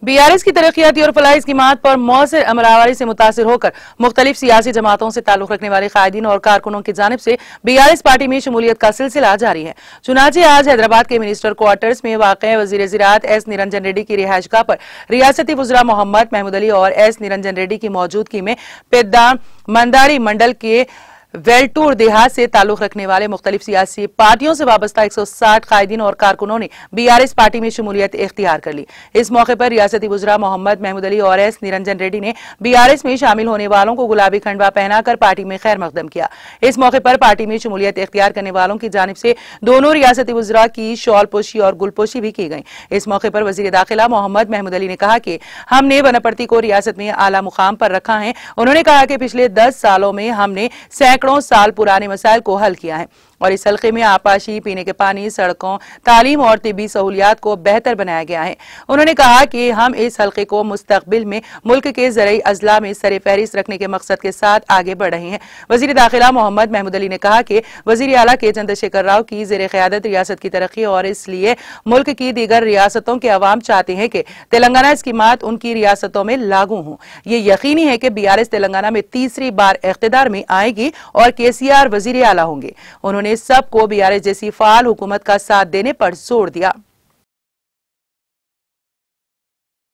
BRS की तरक्याती और फलाही स्कीमात पर मौसर अमलावरी से मुतासिर होकर मुख्तलिफ सियासी जमातों से ताल्लुक रखने वाले कायदीन और कारकुनों की जानिब से बीआरएस पार्टी में शमूलियत का सिलसिला जारी है। चुनाचे आज हैदराबाद के मिनिस्टर क्वार्टर्स में वाक़ वज़ीर ज़राअत एस निरंजन रेड्डी की रिहाइशगाह पर रियासती वज़रा मोहम्मद महमूद अली और एस निरंजन रेड्डी की मौजूदगी में पेद्दा मंदारी मंडल के वेल्टूर देहात से ताल्लुक रखने वाले मुख्तलिफ सियासी पार्टियों से वाबस्ता 160 कायदीन और कारकुनों ने बीआरएस पार्टी में शमूलियत इख्तियार कर ली। इस मौके पर रियासती वज़रा मोहम्मद महमूद अली और एस निरंजन रेड्डी ने बीआरएस में शामिल होने वालों को गुलाबी खंडवा पहनाकर पार्टी में खैर मकदम किया। इस मौके पर पार्टी में शमूलियत इख्तियार करने वालों की जानिब से दोनों रियासती वज़रा की शॉल पोशी और गुलपोशी भी की गई। इस मौके पर वज़ीर दाखिला मोहम्मद महमूद अली ने कहा कि हमने बनपरती को रियासत में आला मुकाम पर रखा है। उन्होंने कहा कि पिछले 10 सालों में हमने सैकड़ों साल पुराने मसाइल को हल किया है और इस हल्के में आपाशी, पीने के पानी, सड़कों, तालीम और तिब्बी सहूलियात को बेहतर बनाया गया है। उन्होंने कहा कि हम इस हल्के को मुस्तकबिल में मुल्क के ज़रई अजला में सर फहरिस्त रखने के मकसद के साथ आगे बढ़ रहे हैं। वज़ीर दाखिला मोहम्मद महमूद अली ने कहा कि वज़ीर आला के चंद्रशेखर राव की ज़ेर क़यादत रियासत की तरक्की और इसलिए मुल्क की दीगर रियासतों के अवाम चाहते हैं कि तेलंगाना स्कीमात उनकी रियासतों में लागू हों। ये यकीनी है कि बीआरएस तेलंगाना में तीसरी बार इख्तिदार में आएगी और केसीआर वज़ीर आला होंगे। उन्होंने सबको बीआरएस जैसी फाल हुकूमत का साथ देने पर जोर दिया।